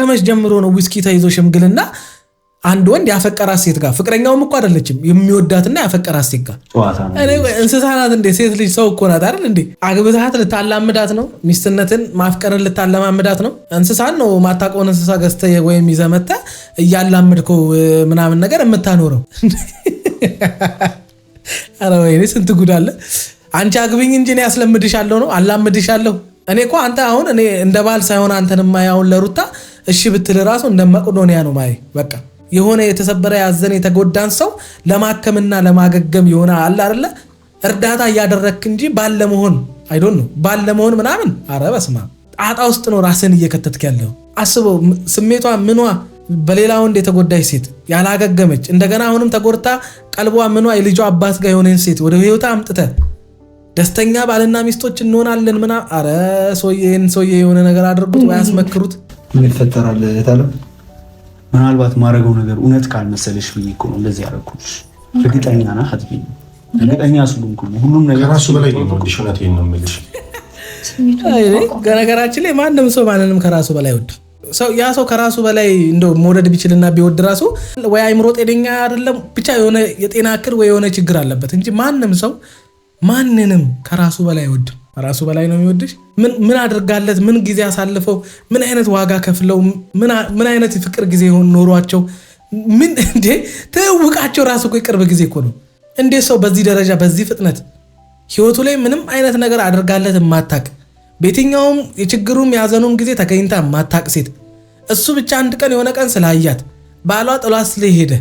ከመች ጀምሮ ነው ዊስኪ ተይዞ ሽምግልና አንድ ወንድ ያፈቀራት ሴት ጋር ፍቅረኛውም እኮ አይደለችም የሚወዳትና ያፈቀራት ሴት ጋር እንስሳ ናት እንዴ? ሴት ልጅ ሰው እኮ ናት አይደል እንዴ? አግብታት ልታላምዳት ነው? ሚስትነትን ማፍቀርን ልታለማምዳት ነው? እንስሳን ነው ማታውቀውን እንስሳ ገዝተህ ወይም ይዘህ መተህ እያላምድከው ምናምን ነገር የምታኖረው። ኧረ ወይኔ ስንት ጉድ አለ። አንቺ አግብኝ እንጂ እኔ ያስለምድሻለሁ ነው አላምድሻለሁ። እኔ እኮ አንተ አሁን እኔ እንደ ባል ሳይሆን አንተን ማያውን ለሩታ እሺ ብትል ራሱ እንደ መቄዶንያ ነው ማይ በቃ የሆነ የተሰበረ ያዘን የተጎዳን ሰው ለማከምና ለማገገም የሆነ አለ አይደለ እርዳታ እያደረክ እንጂ ባለመሆን አይዶን ነው ባለመሆን ምናምን አረ በስማ ጣጣ ውስጥ ነው ራስን እየከተትክ ያለው። አስበው ስሜቷ ምኗ በሌላ ወንድ የተጎዳች ሴት ያላገገመች እንደገና አሁንም ተጎድታ ቀልቧ ምኗ የልጇ አባት ጋር የሆነን ሴት ወደ ህይወታ አምጥተ ደስተኛ ባልና ሚስቶች እንሆናለን ምና አረ ሶዬ የሆነ ነገር አድርጉት ወይ አስመክሩት። ምን ይፈጠራል ታለ ምናልባት ማረገው ነገር እውነት ካልመሰለሽ ብዬ እኮ ነው እንደዚህ ያደረኩሽ። እርግጠኛ ነህ አትበይኝ። እርግጠኛ ስለሆንኩ ሁሉም ነገር ራሱ በላይ ነው እንዴ? እውነቴን ነው የምልሽ። ነገራችን ላይ ማንም ሰው ማንንም ከራሱ በላይ ወድ ያ ሰው ከራሱ በላይ እንደው መውደድ ቢችልና ቢወድ ራሱ ወይ አይምሮ ጤነኛ አይደለም ብቻ የሆነ የጤና እክል ወይ የሆነ ችግር አለበት እንጂ ማንም ሰው ማንንም ከራሱ በላይ ወድ ራሱ በላይ ነው የሚወድሽ። ምን አድርጋለት ምን ጊዜ አሳልፈው ምን አይነት ዋጋ ከፍለው ምን አይነት ፍቅር ጊዜ ኖሯቸው ምን እንዴ ተውቃቸው ራሱ እኮ ቅርብ ጊዜ እኮ ነው። እንዴ ሰው በዚህ ደረጃ በዚህ ፍጥነት ህይወቱ ላይ ምንም አይነት ነገር አድርጋለት ማታቅ በየትኛውም የችግሩም ያዘኑም ጊዜ ተገኝታ ማታቅ ሴት እሱ ብቻ አንድ ቀን የሆነ ቀን ስላያት ባሏ ጥሏት ስለሄደ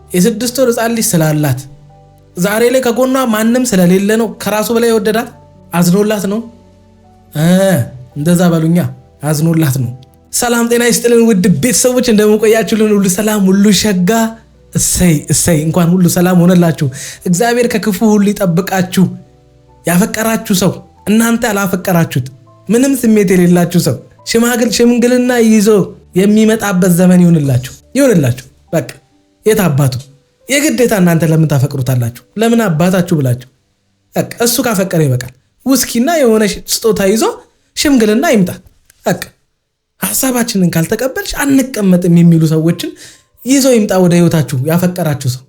የ6 ወር ሕፃን ልጅ ስላላት ዛሬ ላይ ከጎኗ ማንም ስለሌለ ነው ከራሱ በላይ የወደዳት። አዝኖላት ነው እንደዛ ባሉኛ አዝኖላት ነው። ሰላም ጤና ይስጥልን ውድ ቤተሰቦች እንደምቆያችሁልን ሁሉ ሰላም ሁሉ ሸጋ እሰይ እንኳን ሁሉ ሰላም ሆነላችሁ። እግዚአብሔር ከክፉ ሁሉ ይጠብቃችሁ። ያፈቀራችሁ ሰው እናንተ ያላፈቀራችሁት ምንም ስሜት የሌላችሁ ሰው ሽምግልና ይዞ የሚመጣበት ዘመን ይሁንላችሁ። በቃ የት አባቱ የግዴታ እናንተ ለምን ታፈቅሩታላችሁ? ለምን አባታችሁ ብላችሁ በቃ እሱ ካፈቀረ ይበቃል። ውስኪና የሆነ ስጦታ ይዞ ሽምግልና ይምጣ። በቃ ሐሳባችንን ካልተቀበልሽ አንቀመጥም የሚሉ ሰዎችን ይዞ ይምጣ ወደ ህይወታችሁ ያፈቀራችሁ ሰው።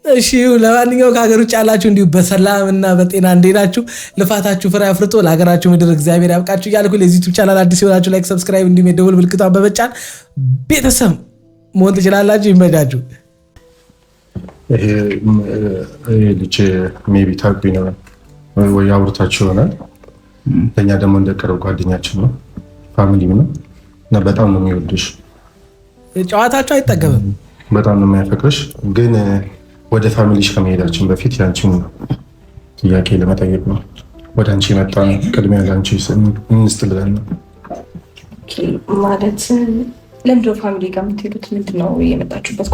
እሺ ለማንኛውም ከሀገር ውጭ ያላችሁ እንዲሁ በሰላምና በጤና እንደናችሁ ልፋታችሁ ፍሬ አፍርቶ ለሀገራችሁ ምድር እግዚአብሔር ያብቃችሁ እያልኩ ለዚህ ዩቲዩብ ቻናል አዲስ የሆናችሁ ላይክ ሰብስክራይብ እንዲሁም የደወል ምልክቷን በመጫን ቤተሰብ መሆን ትችላላችሁ። ይመቻችሁ። ይሄ ልጅ ሜቢ ታውቁኝ ነው ወይ አውርታችሁ ይሆናል። ለእኛ ደግሞ እንደቀረው ጓደኛችን ነው ፋሚሊም ነው እና በጣም ነው የሚወድሽ። ጨዋታችሁ አይጠገብም። በጣም ነው የሚያፈቅርሽ። ግን ወደ ፋሚሊሽ ከመሄዳችን በፊት ያንቺን ጥያቄ ለመጠየቅ ነው ወደ አንቺ መጣ። ቅድሚያ ለአንቺ እንስጥ ብለን ነው ማለት። ለምንድን ነው ፋሚሊ ጋር የምትሄዱት? ምንድን ነው የመጣችሁበት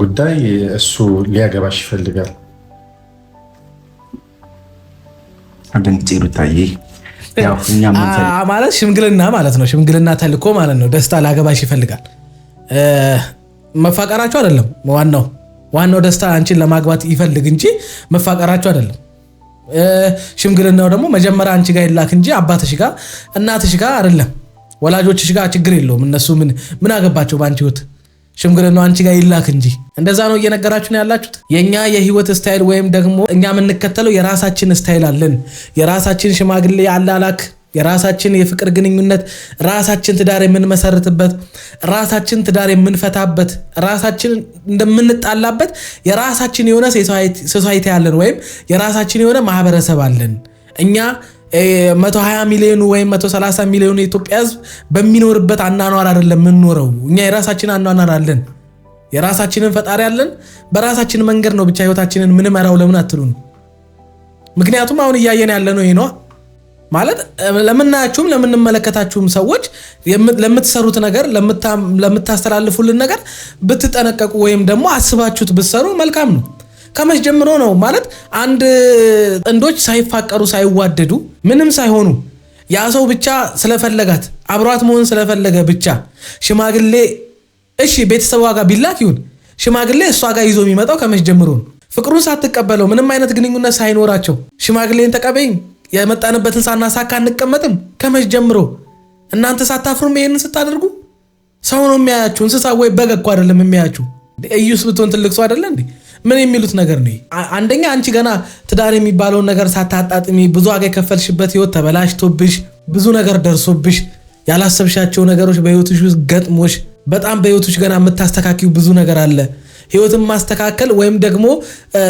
ጉዳይ? እሱ ሊያገባሽ ይፈልጋል። ማለት ሽምግልና ማለት ነው። ሽምግልና ተልኮ ማለት ነው። ደስታ ሊያገባሽ ይፈልጋል። መፋቀራችሁ አይደለም ዋናው ደስታ አንቺን ለማግባት ይፈልግ እንጂ መፋቀራችሁ አይደለም። ሽምግልናው ደግሞ መጀመሪያ አንቺ ጋር ይላክ እንጂ አባትሽ ጋር እናትሽ ጋር አይደለም። ወላጆችሽ ጋር ችግር የለውም። እነሱ ምን አገባቸው በአንቺ ህይወት? ሽምግልናው አንቺ ጋር ይላክ እንጂ። እንደዛ ነው እየነገራችሁ ነው ያላችሁት። የኛ የህይወት ስታይል ወይም ደግሞ እኛ የምንከተለው የራሳችን ስታይል አለን። የራሳችን ሽማግሌ አላላክ፣ የራሳችን የፍቅር ግንኙነት፣ ራሳችን ትዳር የምንመሰርትበት፣ ራሳችን ትዳር የምንፈታበት፣ ራሳችን እንደምንጣላበት የራሳችን የሆነ ሶሳይቲ አለን ወይም የራሳችን የሆነ ማህበረሰብ አለን። እኛ 120 ሚሊዮን ወይም 130 ሚሊዮን የኢትዮጵያ ህዝብ በሚኖርበት አናኗር አይደለም የምንኖረው። እኛ የራሳችን አናኗር አለን። የራሳችንን ፈጣሪ አለን። በራሳችን መንገድ ነው ብቻ ህይወታችንን ምን መራው ለምን አትሉን? ምክንያቱም አሁን እያየን ያለ ነው ይሄ ነው ማለት ለምናያችሁም ለምንመለከታችሁም ሰዎች ለምትሰሩት ነገር ለምታስተላልፉልን ነገር ብትጠነቀቁ ወይም ደግሞ አስባችሁት ብትሰሩ መልካም ነው። ከመች ጀምሮ ነው ማለት አንድ ጥንዶች ሳይፋቀሩ ሳይዋደዱ ምንም ሳይሆኑ ያ ሰው ብቻ ስለፈለጋት አብሯት መሆን ስለፈለገ ብቻ ሽማግሌ እሺ ቤተሰቧ ጋር ቢላክ ይሁን ሽማግሌ እሷ ጋር ይዞ የሚመጣው ከመች ጀምሮ ነው? ፍቅሩን ሳትቀበለው ምንም አይነት ግንኙነት ሳይኖራቸው ሽማግሌን ተቀበይኝ የመጣንበትን ሳናሳካ እንቀመጥም? ከመች ጀምሮ እናንተ ሳታፍሩም ይሄንን ስታደርጉ? ሰው ነው የሚያያችሁ፣ እንስሳ ወይ በግ እኮ አይደለም የሚያያችሁ። እዩስ ብትሆን ትልቅ ሰው አይደለ እንዴ? ምን የሚሉት ነገር ነው? አንደኛ አንቺ ገና ትዳር የሚባለውን ነገር ሳታጣጥሚ ብዙ ዋጋ የከፈልሽበት ህይወት ተበላሽቶብሽ ብዙ ነገር ደርሶብሽ ያላሰብሻቸው ነገሮች በህይወትሽ ውስጥ ገጥሞሽ በጣም በህይወትሽ ገና የምታስተካክዩ ብዙ ነገር አለ። ህይወትን ማስተካከል ወይም ደግሞ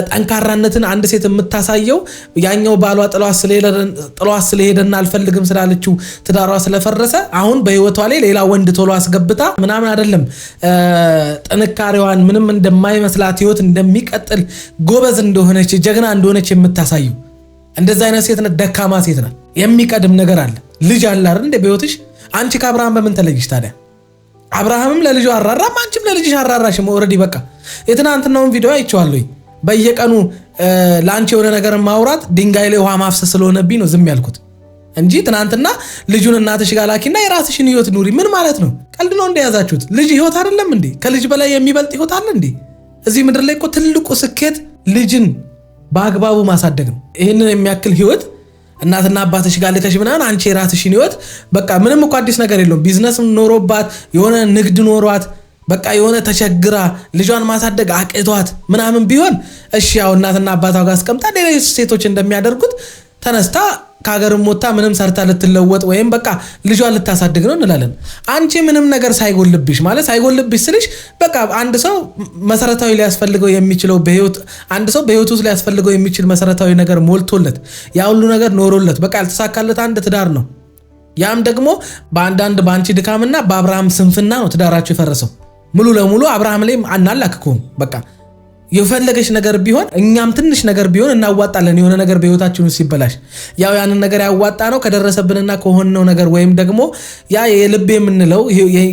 ጠንካራነትን አንድ ሴት የምታሳየው ያኛው ባሏ ጥሏት ስለሄደና አልፈልግም ስላለችው ትዳሯ ስለፈረሰ አሁን በህይወቷ ላይ ሌላ ወንድ ቶሎ አስገብታ ምናምን አይደለም። ጥንካሬዋን ምንም እንደማይመስላት ህይወት እንደሚቀጥል ጎበዝ እንደሆነች ጀግና እንደሆነች የምታሳዩ እንደዛ አይነት ሴት ናት። ደካማ ሴት ናት። የሚቀድም ነገር አለ። ልጅ አለ አይደል እንደ በህይወትሽ። አንቺ ከአብርሃም በምን ተለይሽ ታዲያ? አብርሃምም ለልጁ አራራም፣ አንቺም ለልጅሽ አራራሽም። ኦሬዲ በቃ የትናንትናውን ቪዲዮ አይቼዋለሁ። በየቀኑ ላንቺ የሆነ ነገር ማውራት ድንጋይ ላይ ውሃ ማፍሰስ ስለሆነብኝ ነው ዝም ያልኩት እንጂ ትናንትና ልጁን እናትሽ ጋር ላኪና የራስሽን ህይወት ኑሪ ምን ማለት ነው? ቀልድ ነው እንደያዛችሁት። ልጅ ህይወት አይደለም እንዴ? ከልጅ በላይ የሚበልጥ ህይወት አለ እንዴ? እዚህ ምድር ላይ እኮ ትልቁ ስኬት ልጅን በአግባቡ ማሳደግ ነው። ይህንን የሚያክል ህይወት እናትና አባትሽ ጋር ልከሽ ምናምን አንቺ የራስሽን ህይወት በቃ ምንም እኮ አዲስ ነገር የለውም። ቢዝነስ ኖሮባት የሆነ ንግድ ኖሯት በቃ የሆነ ተቸግራ ልጇን ማሳደግ አቅቷት ምናምን ቢሆን እሺ ያው እናትና አባቷ ጋር አስቀምጣ ሌሎች ሴቶች እንደሚያደርጉት ተነስታ ከሀገርም ወጣ ምንም ሰርታ ልትለወጥ ወይም በቃ ልጇን ልታሳድግ ነው እንላለን። አንቺ ምንም ነገር ሳይጎልብሽ ማለት ሳይጎልብሽ ስልሽ በቃ አንድ ሰው መሰረታዊ ሊያስፈልገው የሚችለው አንድ ሰው በህይወቱ ውስጥ ሊያስፈልገው የሚችል መሰረታዊ ነገር ሞልቶለት ያ ሁሉ ነገር ኖሮለት በቃ ያልተሳካለት አንድ ትዳር ነው። ያም ደግሞ በአንቺ ድካምና በአብርሃም ስንፍና ነው ትዳራቸው የፈረሰው። ሙሉ ለሙሉ አብርሃም ላይ አናላክኩም። በቃ የፈለገሽ ነገር ቢሆን እኛም ትንሽ ነገር ቢሆን እናዋጣለን። የሆነ ነገር በህይወታችን ውስጥ ሲበላሽ ያው ያንን ነገር ያዋጣ ነው ከደረሰብንና ከሆነው ነገር ወይም ደግሞ ያ የልብ የምንለው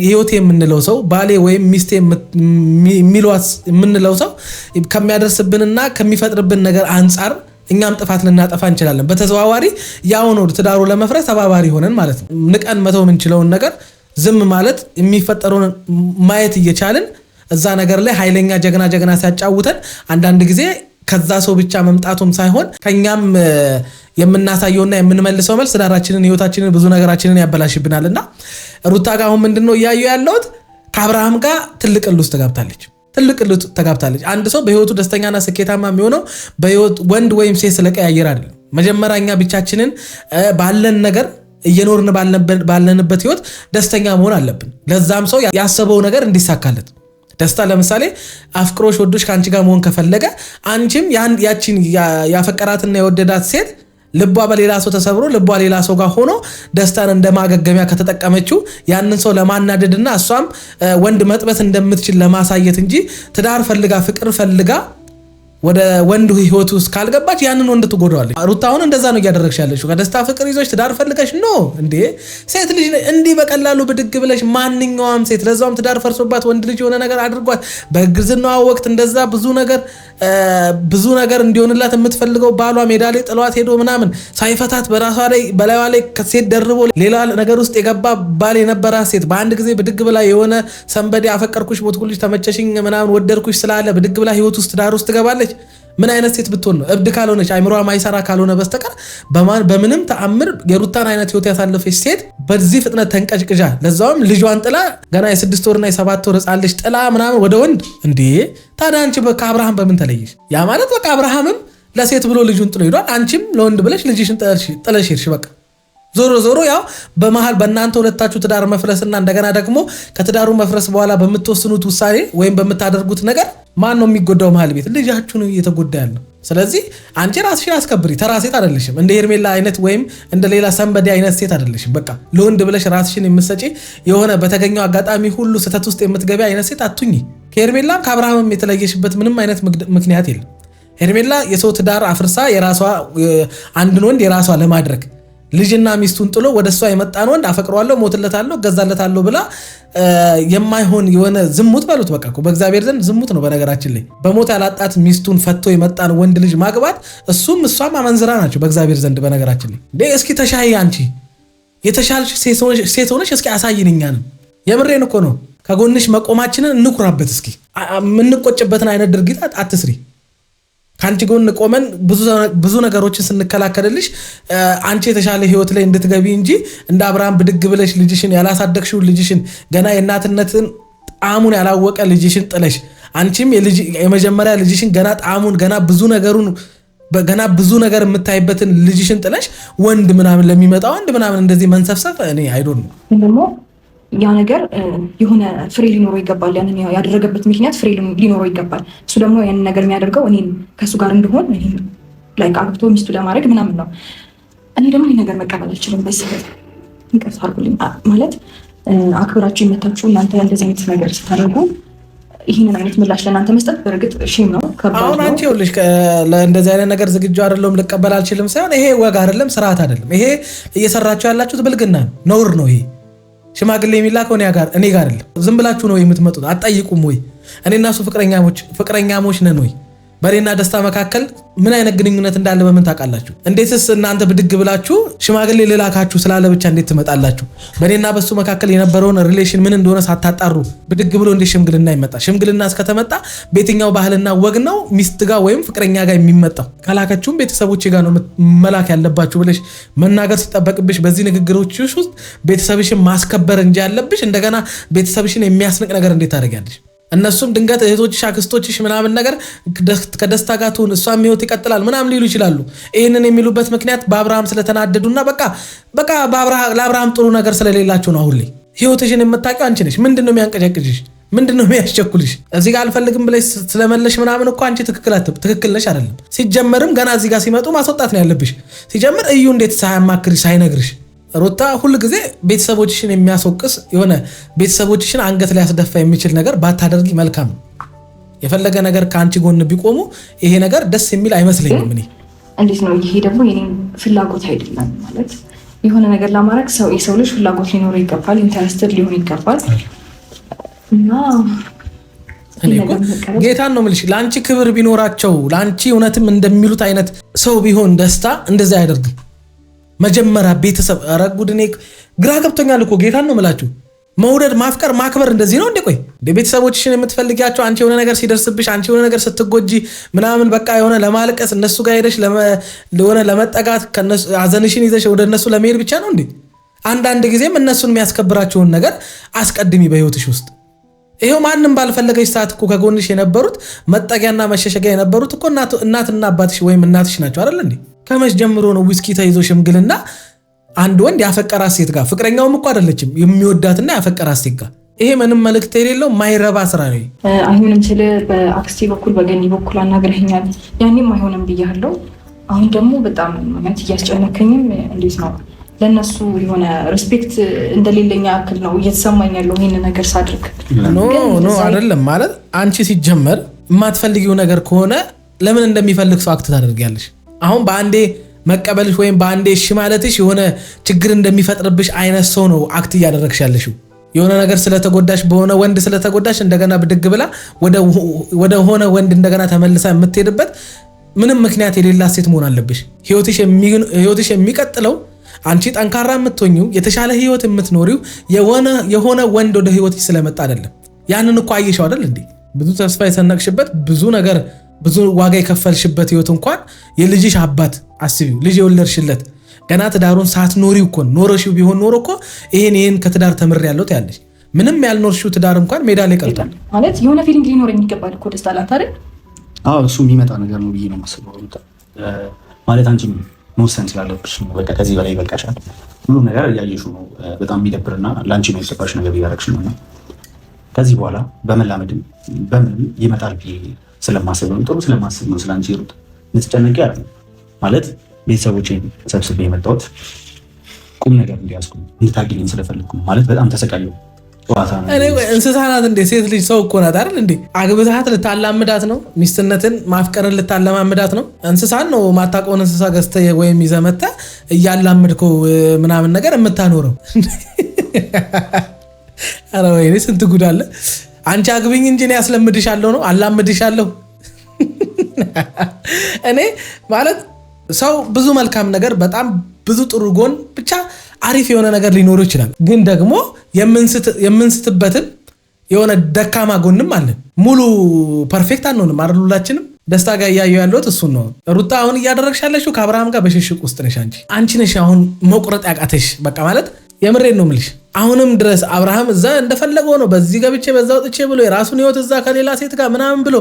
ህይወት የምንለው ሰው ባሌ ወይም ሚስቴ የምንለው ሰው ከሚያደርስብንና ከሚፈጥርብን ነገር አንጻር እኛም ጥፋት ልናጠፋ እንችላለን። በተዘዋዋሪ ያው ነው ትዳሩ ለመፍረስ ተባባሪ ሆነን ማለት ነው። ንቀን መተው የምንችለውን ነገር ዝም ማለት የሚፈጠረውን ማየት እየቻልን እዛ ነገር ላይ ኃይለኛ ጀግና ሲያጫውተን አንዳንድ ጊዜ ከዛ ሰው ብቻ መምጣቱም ሳይሆን ከኛም የምናሳየውና የምንመልሰው መልስ ትዳራችንን ህይወታችንን ብዙ ነገራችንን ያበላሽብናልና ሩታ ጋር አሁን ምንድነው እያየው ያለሁት ከአብርሃም ጋር ትልቅ ልውስጥ ተጋብታለች። አንድ ሰው በህይወቱ ደስተኛና ስኬታማ የሚሆነው በህይወት ወንድ ወይም ሴት ስለቀያየር አይደለም። መጀመሪያ እኛ ብቻችንን ባለን ነገር እየኖርን ባለንበት ህይወት ደስተኛ መሆን አለብን። ለዛም ሰው ያሰበው ነገር እንዲሳካለት ደስታ ለምሳሌ አፍቅሮሽ ወዶሽ ከአንቺ ጋር መሆን ከፈለገ አንቺም ያቺን ያፈቀራትና የወደዳት ሴት ልቧ በሌላ ሰው ተሰብሮ ልቧ ሌላ ሰው ጋር ሆኖ ደስታን እንደማገገሚያ ከተጠቀመችው ያንን ሰው ለማናደድና እሷም ወንድ መጥበት እንደምትችል ለማሳየት እንጂ ትዳር ፈልጋ ፍቅር ፈልጋ ወደ ወንዱ ህይወት ውስጥ ካልገባች ያንን ወንድ ትጎዳዋለች። ሩታ አሁን እንደዛ ነው እያደረግሽ ያለሽው። ከደስታ ፍቅር ይዞሽ ትዳር ፈልገሽ ነው እንዴ? ሴት ልጅ እንዲህ በቀላሉ ብድግ ብለሽ ማንኛውም ሴት ለዛውም ትዳር ፈርሶባት ወንድ ልጅ የሆነ ነገር አድርጓት በግዝናዋ ወቅት እንደዛ ብዙ ነገር እንዲሆንላት የምትፈልገው ባሏ ሜዳ ላይ ጥሏት ሄዶ ምናምን ሳይፈታት በላይዋ ላይ ሴት ደርቦ ሌላ ነገር ውስጥ የገባ ባል የነበራት ሴት በአንድ ጊዜ ብድግ ብላ የሆነ ሰንበዴ አፈቀርኩሽ፣ ቦትኩልሽ፣ ተመቸሽኝ ምናምን ወደድኩሽ ስላለ ብድግ ብላ ህይወት ውስጥ ትዳር ውስጥ ትገባለች። ምን አይነት ሴት ብትሆን ነው? እብድ ካልሆነች አይምሮዋ ማይሰራ ካልሆነ በስተቀር በምንም ተአምር የሩታን አይነት ህይወት ያሳለፈች ሴት በዚህ ፍጥነት ተንቀጭቅዣ ለዛውም ልጇን ጥላ ገና የ6 ወርና የ7 ወር ህፃን ልጅ ጥላ ምናምን ወደ ወንድ እንዴ! ታዲያ አንቺ ከአብርሃም በምን ተለየሽ? ያ ማለት በቃ አብርሃምም ለሴት ብሎ ልጁን ጥሎ ሄዷል። አንቺም ለወንድ ብለሽ ልጅሽን ጥለሽ ሄድሽ። በቃ ዞሮ ያው በመሃል በእናንተ ሁለታችሁ ትዳር መፍረስና እንደገና ደግሞ ከትዳሩ መፍረስ በኋላ በምትወስኑት ውሳኔ ወይም በምታደርጉት ነገር ማን ነው የሚጎዳው? መሃል ቤት ልጃችሁ ነው እየተጎዳ ያለው። ስለዚህ አንቺ ራስሽን አስከብሪ። ተራ ሴት አይደለሽም። እንደ ሄርሜላ አይነት ወይም እንደ ሌላ ሰንበዴ አይነት ሴት አይደለሽም። በቃ ለወንድ ብለሽ ራስሽን የምትሰጪ የሆነ በተገኘው አጋጣሚ ሁሉ ስህተት ውስጥ የምትገቢ አይነት ሴት አትሁኚ። ከሄርሜላም ከአብርሃምም የተለየሽበት ምንም አይነት ምክንያት የለም። ሄርሜላ የሰው ትዳር አፍርሳ የራሷ አንድን ወንድ የራሷ ለማድረግ ልጅና ሚስቱን ጥሎ ወደ እሷ የመጣን ወንድ አፈቅሯለሁ፣ ሞትለታለሁ፣ ገዛለታለሁ ብላ የማይሆን የሆነ ዝሙት በሉት በቃ እኮ በእግዚአብሔር ዘንድ ዝሙት ነው። በነገራችን ላይ በሞት ያላጣት ሚስቱን ፈቶ የመጣን ወንድ ልጅ ማግባት እሷም አመንዝራ ናቸው በእግዚአብሔር ዘንድ። በነገራችን ላይ እስኪ ተሻይ አንቺ የተሻልሽ ሴት ሆነሽ እስኪ አሳይን እኛንም። የምሬን እኮ ነው። ከጎንሽ መቆማችንን እንኩራበት። እስኪ የምንቆጭበትን አይነት ድርጊት አትስሪ። ካንቺ ጎን ቆመን ብዙ ነገሮችን ስንከላከልልሽ አንቺ የተሻለ ህይወት ላይ እንድትገቢ እንጂ እንደ አብርሃም ብድግ ብለሽ ልጅሽን ያላሳደግሽው ልጅሽን ገና የእናትነትን ጣዕሙን ያላወቀ ልጅሽን ጥለሽ አንቺም የመጀመሪያ ልጅሽን ገና ጣዕሙን ገና ብዙ ነገር የምታይበትን ልጅሽን ጥለሽ ወንድ ምናምን ለሚመጣ ወንድ ምናምን እንደዚህ መንሰፍሰፍ እኔ አይዶን ነው ደግሞ ያ ነገር የሆነ ፍሬ ሊኖረው ይገባል። ያንን ያደረገበት ምክንያት ፍሬ ሊኖረው ይገባል። እሱ ደግሞ ያንን ነገር የሚያደርገው እኔን ከእሱ ጋር እንደሆን ላይክ አግብቶ ሚስቱ ለማድረግ ምናምን ነው። እኔ ደግሞ ይህ ነገር መቀበል አልችልም። በዚህ ይቅርታ አድርጉልኝ ማለት አክብራችሁ የመታችሁ እናንተ እንደዚህ አይነት ነገር ስታደርጉ ይህንን አይነት ምላሽ ለእናንተ መስጠት በእርግጥ ሼም ነው። አሁን አንቺ ይኸውልሽ ለእንደዚህ አይነት ነገር ዝግጁ አይደለሁም ልቀበል አልችልም ሳይሆን ይሄ ወግ አይደለም፣ ስርዓት አይደለም። ይሄ እየሰራችሁ ያላችሁት ብልግና ነው፣ ነውር ነው ይሄ። ሽማግሌ የሚላከው እኔ ጋር አይደለም። ዝም ብላችሁ ነው የምትመጡት። አትጠይቁም ወይ? እኔና እሱ ፍቅረኛሞች ነን ወይ? በእኔና ደስታ መካከል ምን አይነት ግንኙነት እንዳለ በምን ታውቃላችሁ? እንዴትስ እናንተ ብድግ ብላችሁ ሽማግሌ ልላካችሁ ስላለ ብቻ እንዴት ትመጣላችሁ? በእኔና በሱ መካከል የነበረውን ሪሌሽን ምን እንደሆነ ሳታጣሩ ብድግ ብሎ እንዴት ሽምግልና ይመጣል? ሽምግልና እስከተመጣ በየትኛው ባህልና ወግ ነው ሚስት ጋር ወይም ፍቅረኛ ጋር የሚመጣው? ከላካችሁም ቤተሰቦች ጋር ነው መላክ ያለባችሁ ብለሽ መናገር ሲጠበቅብሽ በዚህ ንግግሮች ውስጥ ቤተሰብሽን ማስከበር እንጂ ያለብሽ እንደገና ቤተሰብሽን የሚያስንቅ ነገር እንዴት ታደርጊያለሽ? እነሱም ድንገት እህቶችሽ አክስቶችሽ ምናምን ነገር ከደስታ ጋር ትሁን እሷም ህይወት ይቀጥላል ምናምን ሊሉ ይችላሉ። ይህንን የሚሉበት ምክንያት በአብርሃም ስለተናደዱና በቃ ለአብርሃም ጥሩ ነገር ስለሌላቸው ነው። አሁን ላይ ህይወትሽን የምታውቂው አንቺ ነሽ። ምንድነው የሚያንቀጨቅጭሽ? ምንድነው የሚያስቸኩልሽ? እዚህ ጋር አልፈልግም ብለሽ ስለመለሽ ምናምን እኮ አንቺ ትክክል ነሽ አይደለም። ሲጀመርም ገና እዚህ ጋር ሲመጡ ማስወጣት ነው ያለብሽ። ሲጀምር እዩ እንዴት ሳያማክርሽ ሳይነግርሽ ሩታ ሁሉ ጊዜ ቤተሰቦችሽን የሚያስወቅስ የሆነ ቤተሰቦችሽን አንገት ላይ ያስደፋ የሚችል ነገር ባታደርጊ መልካም ነው። የፈለገ ነገር ከአንቺ ጎን ቢቆሙ ይሄ ነገር ደስ የሚል አይመስለኝም። እኔ እንዴት ነው ይሄ ደግሞ የኔን ፍላጎት አይደለም ማለት የሆነ ነገር ለማድረግ የሰው ልጅ ፍላጎት ሊኖረው ይገባል፣ ኢንተረስትድ ሊሆን ይገባል። እና ጌታን ነው የምልሽ ለአንቺ ክብር ቢኖራቸው ለአንቺ እውነትም እንደሚሉት አይነት ሰው ቢሆን ደስታ እንደዚህ አያደርግም። መጀመሪያ ቤተሰብ ረጉድ እኔ ግራ ገብቶኛል እኮ ጌታን ነው የምላችሁ። መውደድ ማፍቀር ማክበር እንደዚህ ነው እንዴ? ቆይ ቤተሰቦችሽን የምትፈልጊያቸው አንቺ የሆነ ነገር ሲደርስብሽ አንቺ የሆነ ነገር ስትጎጂ ምናምን በቃ የሆነ ለማልቀስ እነሱ ጋር ሄደሽ ለሆነ ለመጠጋት ሀዘንሽን ይዘሽ ወደ እነሱ ለመሄድ ብቻ ነው እንዴ? አንዳንድ ጊዜም እነሱን የሚያስከብራቸውን ነገር አስቀድሚ በህይወትሽ ውስጥ። ይሄው ማንም ባልፈለገሽ ሰዓት እኮ ከጎንሽ የነበሩት መጠጊያና መሸሸጊያ የነበሩት እኮ እናትና አባትሽ ወይም እናትሽ ናቸው አይደል እንዴ? ከመች ጀምሮ ነው ዊስኪ ተይዞ ሽምግልና አንድ ወንድ ያፈቀራት ሴት ጋር ፍቅረኛውም እኮ አይደለችም የሚወዳትና ያፈቀራት ሴት ጋር? ይሄ ምንም መልእክት የሌለው ማይረባ ስራ ነው። አይሆንም ስለ በአክስቴ በኩል በገኒ በኩል አናግረኸኛል፣ ያኔም አይሆንም ብያለሁ። አሁን ደግሞ በጣም ማለት እያስጨነከኝም እንዴት ነው ለነሱ የሆነ ሪስፔክት እንደሌለኛ ያክል ነው እየተሰማኝ ያለው ይሄን ነገር ሳድርግ። ኖ አይደለም ማለት አንቺ ሲጀመር የማትፈልጊው ነገር ከሆነ ለምን እንደሚፈልግ ሰው አክት ታደርጊያለሽ? አሁን በአንዴ መቀበልሽ ወይም በአንዴ እሺ ማለትሽ የሆነ ችግር እንደሚፈጥርብሽ አይነት ሰው ነው አክት እያደረግሽ ያለሽው። የሆነ ነገር ስለተጎዳሽ በሆነ ወንድ ስለተጎዳሽ እንደገና ብድግ ብላ ወደ ሆነ ወንድ እንደገና ተመልሳ የምትሄድበት ምንም ምክንያት የሌላት ሴት መሆን አለብሽ። ህይወትሽ የሚቀጥለው አንቺ ጠንካራ የምትሆኚው የተሻለ ህይወት የምትኖሪው የሆነ ወንድ ወደ ህይወትሽ ስለመጣ አይደለም። ያንን እኮ አየሽው አይደል እንዴ? ብዙ ተስፋ የሰነቅሽበት ብዙ ዋጋ የከፈልሽበት ህይወት እንኳን የልጅሽ አባት አስቢው። ልጅ የወለድሽለት ገና ትዳሩን ሳትኖሪው እኮ ኖረሽው ቢሆን ኖሮ እኮ ይሄን ከትዳር ተምሬያለሁ ትያለሽ። ምንም ያልኖርሽው ትዳር እንኳን ሜዳ ላይ ቀልቷል ማለት የሆነ ፊሊንግ ሊኖረኝ ይገባል እኮ ደስታ አላት አይደል? አዎ እሱ የሚመጣ ነገር ነው ብዬ ነው የማስበው። ማለት አንቺ መወሰን ስላለብሽ ነው። በቃ ከዚህ በላይ ይበቃሻል። ሁሉ ነገር እያየሽው ነው። በጣም የሚደብርና ለአንቺ ነው የገባሽ ነገር እያደረግሽ ነው። ከዚህ በኋላ በመላመድም በምንም ይመጣል ብዬ ስለማስብ ነው። ጥሩ ስለማስብ ነው ስለአንቺ ሩት ልትጨነቂ ያለ ማለት ቤተሰቦቼን ሰብስቤ የመጣሁት ቁም ነገር እንዲያስኩ እንድታግልኝ ስለፈልኩ ማለት በጣም ተሰቃየሁ። እንስሳ ናት እንዴ? ሴት ልጅ ሰው እኮ ናት አይደል እንዴ? አግብታት ልታላምዳት ነው? ሚስትነትን ማፍቀርን ልታለማምዳት ነው? እንስሳን ነው ማታውቀውን እንስሳ ገዝተህ ወይም ይዘህ መተህ እያላምድከው ምናምን ነገር የምታኖረው። ኧረ ወይኔ ስንት ጉድ አለ። አንቺ አግብኝ እንጂ እኔ ያስለምድሻለሁ ነው አላምድሻለሁ። እኔ ማለት ሰው ብዙ መልካም ነገር በጣም ብዙ ጥሩ ጎን ብቻ አሪፍ የሆነ ነገር ሊኖር ይችላል። ግን ደግሞ የምንስትበትን የሆነ ደካማ ጎንም አለን። ሙሉ ፐርፌክት አንሆንም አይደል? ሁላችንም ደስታ ጋር እያየሁ ያለሁት እሱን ነው። ሩታ አሁን እያደረግሽ ያለሽው ከአብርሃም ጋር በሽሽቅ ውስጥ ነሽ። አንቺ ነሽ አሁን መቁረጥ ያቃተሽ። በቃ ማለት የምሬን ነው የምልሽ። አሁንም ድረስ አብርሃም እዛ እንደፈለገው ነው በዚህ ገብቼ በዛ ወጥቼ ብሎ የራሱን ህይወት እዛ ከሌላ ሴት ጋር ምናምን ብሎ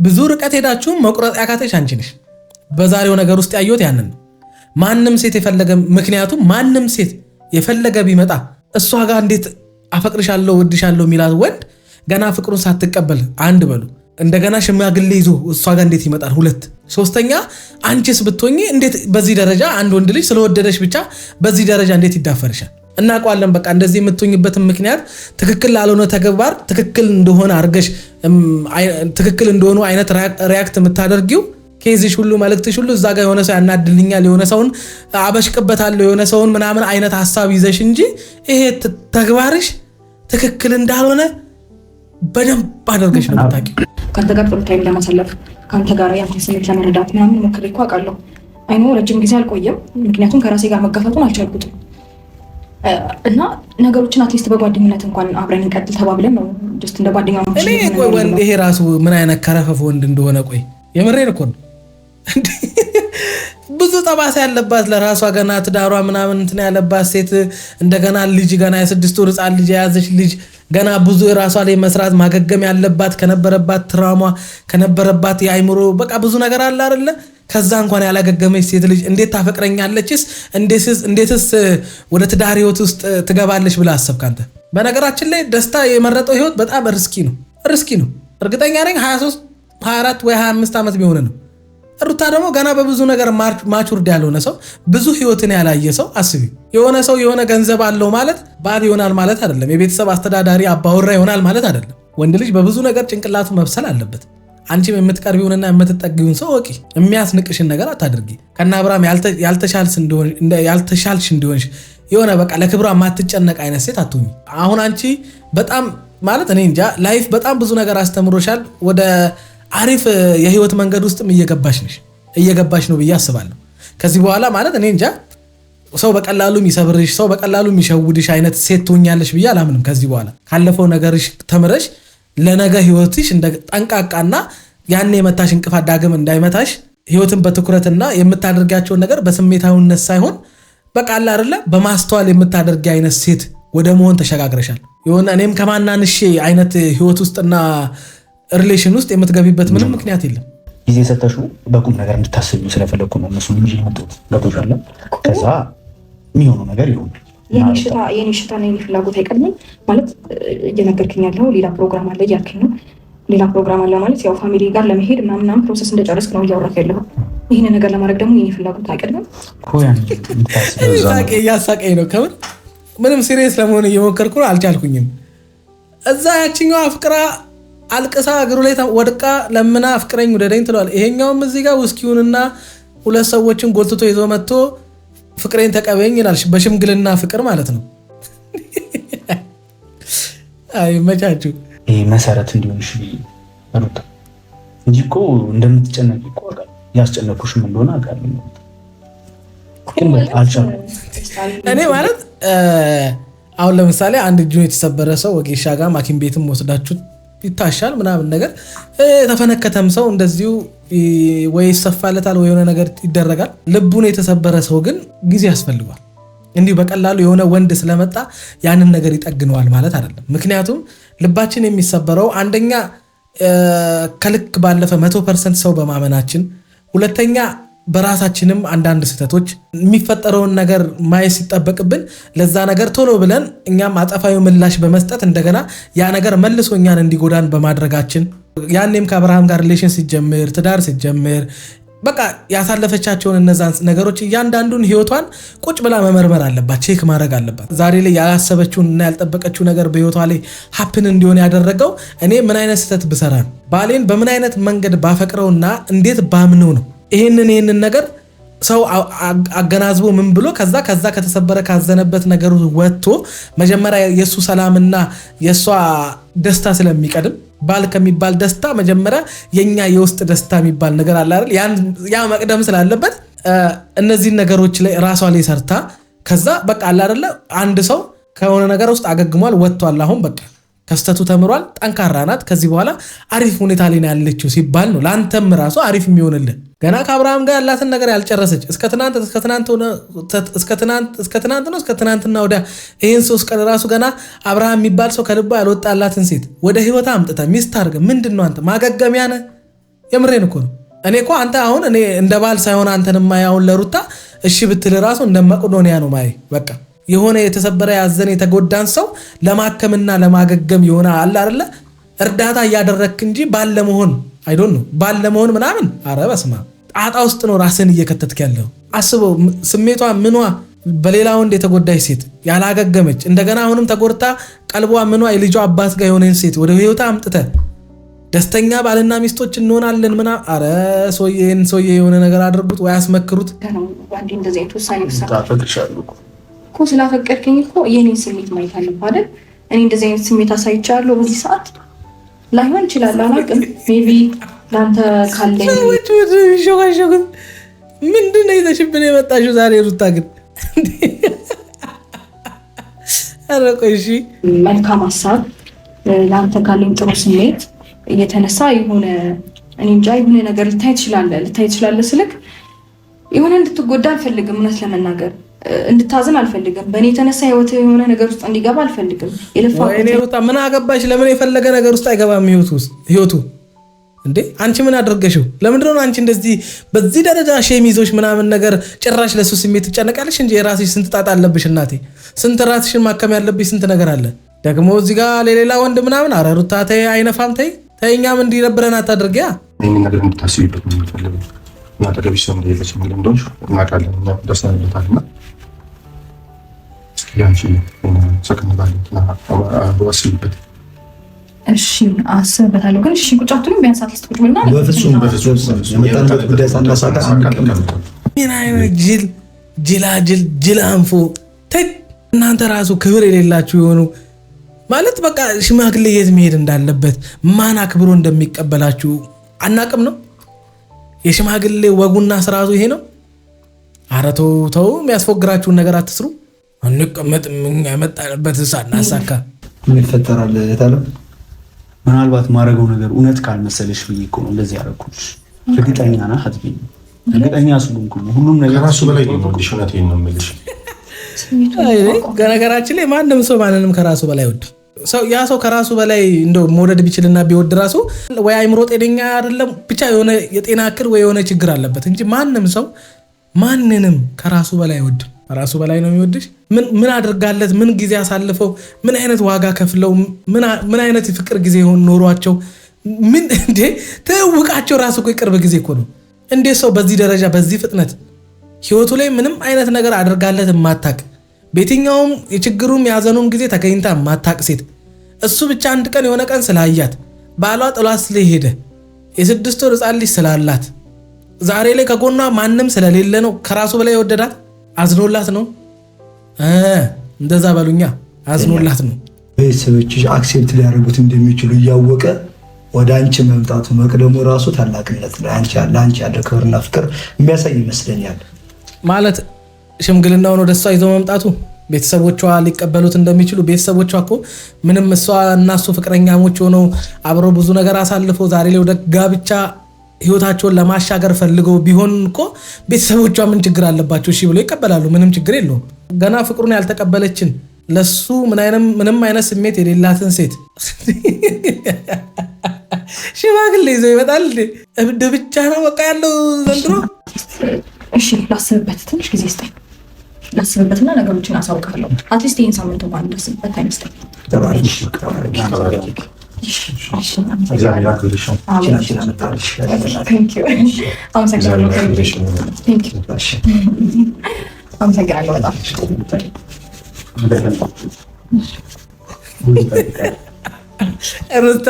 ብዙ ርቀት ሄዳችሁ መቁረጥ ያቃተሽ አንቺ ነሽ። በዛሬው ነገር ውስጥ ያየሁት ያንን ነው። ማንም ሴት የፈለገ ምክንያቱም ማንም ሴት የፈለገ ቢመጣ እሷ ጋር እንዴት አፈቅርሻለሁ ወድሻለሁ የሚላት ወንድ ገና ፍቅሩን ሳትቀበል አንድ በሉ እንደገና ሽማግሌ ይዞ እሷ ጋር እንዴት ይመጣል? ሁለት ሶስተኛ አንቺስ ብትሆኚ እንዴት በዚህ ደረጃ አንድ ወንድ ልጅ ስለወደደሽ ብቻ በዚህ ደረጃ እንዴት ይዳፈርሻል? እናውቀዋለን። በቃ እንደዚህ የምትሆኝበትን ምክንያት ትክክል ላልሆነ ተግባር ትክክል እንደሆነ አድርገሽ ትክክል እንደሆኑ አይነት ሪያክት የምታደርጊው ኬዝሽ ሁሉ መልእክትሽ ሁሉ እዛ ጋር የሆነ ሰው ያናድልኛል የሆነ ሰውን አበሽቅበታለሁ የሆነ ሰውን ምናምን አይነት ሀሳብ ይዘሽ እንጂ ይሄ ተግባርሽ ትክክል እንዳልሆነ በደንብ አድርገሽ ነው የምታውቂው። ከአንተ ጋር ጥሩ ታይም ለማሳለፍ ከአንተ ጋር ያንተን ስሜት ለመረዳት ምናምን ሞክሬ እኮ አውቃለሁ። አይኖ ረጅም ጊዜ አልቆየም፣ ምክንያቱም ከራሴ ጋር መጋፈጡን አልቻልኩትም እና ነገሮችን አትሊስት በጓደኝነት እንኳን አብረን እንቀጥል ተባብለን ነው ጀስት እንደ ጓደኛ ነው። እኔ ቆይ ወንድ ይሄ ራሱ ምን አይነት ከረፈፍ ወንድ እንደሆነ ቆይ የምሬን እኮ ነው። ብዙ ጠባሳ ያለባት ለራሷ ገና ትዳሯ ምናምን እንትን ያለባት ሴት እንደገና ልጅ ገና የ6 ወር ህፃን ልጅ የያዘች ልጅ ገና ብዙ ራሷ ላይ መስራት ማገገም ያለባት ከነበረባት ትራማ ከነበረባት የአይምሮ በቃ ብዙ ነገር አለ አይደለ? ከዛ እንኳን ያላገገመች ሴት ልጅ እንዴት ታፈቅረኛለችስ? እንዴትስ ወደ ትዳር ህይወት ውስጥ ትገባለች ብለህ አሰብክ አንተ? በነገራችን ላይ ደስታ የመረጠው ህይወት በጣም ርስኪ ነው። እርግጠኛ ነኝ 23 24 ወይ 25 ዓመት ቢሆን ነው። ሩታ ደግሞ ገና በብዙ ነገር ማቹርድ ያልሆነ ሰው ብዙ ህይወትን ያላየ ሰው አስቢ። የሆነ ሰው የሆነ ገንዘብ አለው ማለት ባል ይሆናል ማለት አይደለም። የቤተሰብ አስተዳዳሪ አባወራ ይሆናል ማለት አይደለም። ወንድ ልጅ በብዙ ነገር ጭንቅላቱ መብሰል አለበት። አንቺም የምትቀርቢውንና የምትጠጊውን ሰው ወቂ። የሚያስንቅሽን ነገር አታድርጊ። ከና አብርሃም ያልተሻልሽ እንደሆንሽ የሆነ በቃ ለክብሯ ማትጨነቅ አይነት ሴት አትሁኚ። አሁን አንቺ በጣም ማለት እኔ እንጃ ላይፍ በጣም ብዙ ነገር አስተምሮሻል። ወደ አሪፍ የህይወት መንገድ ውስጥም እየገባሽ ነው ብዬ አስባለሁ። ከዚህ በኋላ ማለት እኔ እንጃ ሰው በቀላሉ የሚሰብርሽ ሰው በቀላሉ የሚሸውድሽ አይነት ሴት ትሆኛለሽ ብዬ አላምንም። ከዚህ በኋላ ካለፈው ነገርሽ ተምረሽ ለነገ ህይወትሽ እንደ ጠንቃቃና ያኔ የመታሽ እንቅፋት ዳግም እንዳይመታሽ ህይወትን በትኩረትና የምታደርጋቸውን ነገር በስሜታዊነት ሳይሆን በቃ አለ አይደለ በማስተዋል የምታደርጊ አይነት ሴት ወደ መሆን ተሸጋግረሻል። የሆነ እኔም ከማናንሽ አይነት ህይወት ውስጥና ሪሌሽን ውስጥ የምትገቢበት ምንም ምክንያት የለም። ጊዜ ሰተሹ በቁም ነገር እንድታስቡ ስለፈለኩ ነው እነሱ እንጂ የመጡት ለቆሻለ ከዛ የሚሆነው ነገር ይሁን። የኔ ሽታ ነው ፍላጎት አይቀድምም ማለት እየነገርክኝ ያለው ሌላ ፕሮግራም አለ እያልከኝ ነው። ሌላ ፕሮግራም አለ ማለት ያው ፋሚሊ ጋር ለመሄድ ምናምን ፕሮሰስ እንደጨረስክ ነው እያወራክ ያለው። ይህን ነገር ለማድረግ ደግሞ የኔ ፍላጎት አይቀድምም። እያሳቀኝ ነው ከምር ምንም ሲሪየስ ለመሆን እየሞከርኩ ነው አልቻልኩኝም። እዛ ያችኛዋ ፍቅራ አልቅሳ እግሩ ላይ ወድቃ ለምና አፍቅረኝ ውደደኝ ትለዋል። ይሄኛውም እዚህ ጋር ውስኪውንና 2 ሰዎችን ጎልትቶ ይዞ መጥቶ ፍቅሬን ተቀበኝ ይላል። በሽምግልና ፍቅር ማለት ነው። አይ መቻችሁ ይሄ መሰረት እንዲሆንሽ ሩታ እንጂ እኮ እንደምትጨነቂ እኮ አውቃለሁ። ያስጨነኩሽም እንደሆነ አውቃለሁ። እኔ ማለት አሁን ለምሳሌ አንድ እጁ የተሰበረ ሰው ወጌሻ ጋር ሐኪም ቤትም ወስዳችሁ ይታሻል ምናምን ነገር ተፈነከተም ሰው እንደዚሁ ወይ ይሰፋለታል ወይ የሆነ ነገር ይደረጋል። ልቡን የተሰበረ ሰው ግን ጊዜ ያስፈልገዋል። እንዲሁ በቀላሉ የሆነ ወንድ ስለመጣ ያንን ነገር ይጠግነዋል ማለት አይደለም። ምክንያቱም ልባችን የሚሰበረው አንደኛ ከልክ ባለፈ 100% ሰው በማመናችን፣ ሁለተኛ በራሳችንም አንዳንድ ስህተቶች የሚፈጠረውን ነገር ማየት ሲጠበቅብን ለዛ ነገር ቶሎ ብለን እኛም አጸፋዊ ምላሽ በመስጠት እንደገና ያ ነገር መልሶ እኛን እንዲጎዳን በማድረጋችን ያኔም ከአብርሃም ጋር ሪሌሽን ሲጀምር ትዳር ሲጀምር በቃ ያሳለፈቻቸውን እነዛን ነገሮች እያንዳንዱን ህይወቷን ቁጭ ብላ መመርመር አለባት፣ ቼክ ማድረግ አለባት። ዛሬ ላይ ያላሰበችውን እና ያልጠበቀችው ነገር በህይወቷ ላይ ሀፕን እንዲሆን ያደረገው እኔ ምን አይነት ስህተት ብሰራ ነው፣ ባሌን በምን አይነት መንገድ ባፈቅረውና እንዴት ባምነው ነው ይሄንን ነገር ሰው አገናዝቦ ምን ብሎ ከዛ ከተሰበረ ካዘነበት ነገር ወጥቶ መጀመሪያ የሱ ሰላምና የሷ ደስታ ስለሚቀድም ባል ከሚባል ደስታ መጀመሪያ የኛ የውስጥ ደስታ የሚባል ነገር አለ አይደል? ያ መቅደም ስላለበት እነዚህ ነገሮች ላይ ራሷ ላይ ሰርታ ከዛ በቃ አለ አይደል? አንድ ሰው ከሆነ ነገር ውስጥ አገግሟል ወጥቷል። አሁን በቃ ከስተቱ ተምሯል፣ ጠንካራ ናት፣ ከዚህ በኋላ አሪፍ ሁኔታ ላይ ያለችው ሲባል ነው ለአንተም ራሱ አሪፍ የሚሆንልን። ገና ከአብርሃም ጋር ያላትን ነገር ያልጨረሰች እስከ ትናንትና ወዲያ ይህን 3 ቀን ራሱ ገና አብርሃም የሚባል ሰው ከልባ ያልወጣላትን ሴት ወደ ህይወታ አምጥተ ሚስት አድርገህ ምንድን ነው አንተ ማገገሚያ ነህ? የምሬን እኮ ነው። እኔ እኮ አንተ አሁን እኔ እንደ ባል ሳይሆን አንተን ማያውን ለሩታ እሺ ብትል ራሱ እንደ መቄዶንያ ነው ማይ በቃ የሆነ የተሰበረ ያዘን የተጎዳን ሰው ለማከምና ለማገገም የሆነ አለ አይደለ እርዳታ እያደረክ እንጂ ባለመሆን አይዶን ነው ባለመሆን ምናምን አረ በስማ ጣጣ ውስጥ ነው ራስን እየከተትክ ያለው። አስበው ስሜቷ ምኗ በሌላ ወንድ የተጎዳች ሴት ያላገገመች እንደገና አሁንም ተጎድታ ቀልቧ ምኗ የልጇ አባት ጋር የሆነን ሴት ወደ ህይወታ አምጥተ ደስተኛ ባልና ሚስቶች እንሆናለን ምና አረ ሰውዬን የሆነ ነገር አድርጉት ወይ አስመክሩት። አንዴ እንደዚህ ተወሳኝ እኮ ስላፈቀድከኝ እኮ የኔን ስሜት ማየት አለብህ አይደል? እኔ እንደዚህ አይነት ስሜት አሳይቻለሁ በዚህ ሰዓት ላይሆን ይችላል አላውቅም። ሜቢ ላንተ ካለኝ ሰዎች ወደ ሾጋሾግ ምንድነው ይዘሽብን የመጣሽው ዛሬ ሩታ ግን አረ ቆይ እሺ መልካም ሀሳብ ላንተ ካለኝ ጥሩ ስሜት እየተነሳ የሆነ እኔ እንጃ የሆነ ነገር ልታይ ትችላለህ ስልክ የሆነ እንድትጎዳ አልፈልግም። እውነት ለመናገር እንድታዝን አልፈልግም። በእኔ የተነሳ ህይወት የሆነ ነገር ውስጥ እንዲገባ አልፈልግም። እኔ ሩታ ምን አገባሽ? ለምን የፈለገ ነገር ውስጥ አይገባም ህይወቱ እንዴ? አንቺ ምን አድርገሽው? ለምንድን ነው አንቺ እንደዚህ በዚህ ደረጃ ሼም ይዞሽ ምናምን ነገር ጭራሽ ለሱ ስሜት ትጨነቃለሽ እንጂ የራስሽ ስንት ጣጣ አለብሽ እናቴ። ስንት ራስሽን ማከም ያለብሽ ስንት ነገር አለ። ደግሞ እዚህ ጋር ሌላ ወንድ ምናምን አረ ሩታ ተይ አይነፋም ተይ እኛም እንዲህ ነበረን አታድርጊያ። ይህን ነገር እንድታስቢበት ነው የምፈልገው። እና ተገቢሽ ሰው እንደሌለች ምን እንደሆንሽ እናውቃለን። እኛ ደርሰንበታልና እስኪ አንቺ ሰከንድ ባለትና አስቢበት። እሺ አስብበታለሁ። ግን እሺ ቁጭ አትሉም? ቢያንስ አትልስት ቁጭ ብልና በፍጹም የመጣንበት ጉዳይ ሳናሳካ ምን አይነት ጅል አንፎ ተይ እናንተ ራሱ ክብር የሌላችሁ የሆኑ ማለት በቃ ሽማግሌ የት መሄድ እንዳለበት ማን አክብሮ እንደሚቀበላችሁ አናቅም ነው። የሽማግሌ ወጉና ስርዓቱ ይሄ ነው። ኧረ ተው የሚያስፎግራችሁን ነገር አትስሩ። አንቀመጥ ምን ያመጣንበት ሳናሳካ ምን ይፈጠራል የታለም። ምናልባት ማረገው ነገር እውነት ካልመሰለሽ ብዬ እኮ ነው እንደዚህ ያደረኩልሽ። እርግጠኛ ነህ አትበይኝ። እርግጠኛ ስለሆንኩ ሁሉም ነገር ከራሱ በላይ ነው። እውነቴን ነው የምልሽ። ነገራችን ላይ ማንም ሰው ማንንም ከራሱ በላይ ወድ ያ ሰው ከራሱ በላይ እንደው መውደድ ቢችልና ቢወድ ራሱ ወይ አይምሮ ጤነኛ አይደለም ብቻ የሆነ የጤና እክል ወይ የሆነ ችግር አለበት እንጂ ማንም ሰው ማንንም ከራሱ በላይ ወድ ራሱ በላይ ነው የሚወድሽ። ምን አድርጋለት ምን ጊዜ አሳልፈው ምን አይነት ዋጋ ከፍለው ምን አይነት ፍቅር ጊዜ ሆን ኖሯቸው ምን እንዴ ተውቃቸው ራሱ እኮ ቅርብ ጊዜ እኮ ነው። እንዴት ሰው በዚህ ደረጃ በዚህ ፍጥነት ህይወቱ ላይ ምንም አይነት ነገር አድርጋለት ማታቅ በየትኛውም የችግሩም ያዘኑም ጊዜ ተገኝታ ማታቅ ሴት እሱ ብቻ አንድ ቀን የሆነ ቀን ስላያት ባሏ ጥሏት ስለሄደ የ6 ወር ሕፃን ልጅ ስላላት ዛሬ ላይ ከጎኗ ማንም ስለሌለ ነው ከራሱ በላይ የወደዳት። አዝኖላት ነው እንደዛ በሉኛ አዝኖላት ነው። ቤተሰቦች አክሴፕት ሊያደርጉት እንደሚችሉ እያወቀ ወደ አንቺ መምጣቱ መቅደሙ ራሱ ታላቅነት ነው። አንቺ ያለ ክብርና ፍቅር የሚያሳይ ይመስለኛል። ማለት ሽምግልናውን ወደ እሷ ይዞ መምጣቱ ቤተሰቦቿ ሊቀበሉት እንደሚችሉ ቤተሰቦቿ እኮ ምንም እሷ እና እሱ ፍቅረኛሞች ሆነው አብረው ብዙ ነገር አሳልፈው ዛሬ ላይ ወደ ጋብቻ ህይወታቸውን ለማሻገር ፈልገው ቢሆን እኮ ቤተሰቦቿ ምን ችግር አለባቸው? እሺ ብሎ ይቀበላሉ። ምንም ችግር የለውም። ገና ፍቅሩን ያልተቀበለችን ለሱ ምንም አይነት ስሜት የሌላትን ሴት ሽማግሌ ይዘው ይመጣል። እብድ ብቻ ነው በቃ ያለው ዘንድሮ። እሺ ላስብበት፣ ትንሽ ጊዜ ስጠኝ። ላስብበትና ነገሮችን አሳውቃለሁ። አትሊስት ይህን ሳምንት እንኳን እንዳስብበት አይመስለኝ። አመሰግናለሁ በጣም ሩታ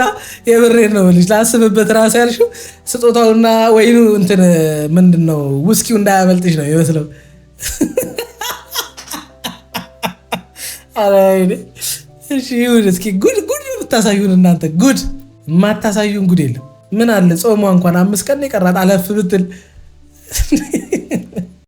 የብሬን ነው ልጅ ላስብበት ራሱ ያልሽው ስጦታውና ወይኑ እንትን ምንድነው ውስኪው እንዳያመልጥሽ ነው ይመስለው። አላይኔ እሺ ይሁን። እስኪ ጉድ ብታሳዩን እናንተ ጉድ የማታሳዩን ጉድ የለም። ምን አለ ጾሟ እንኳን 5 ቀን የቀራት አለፍ ብትል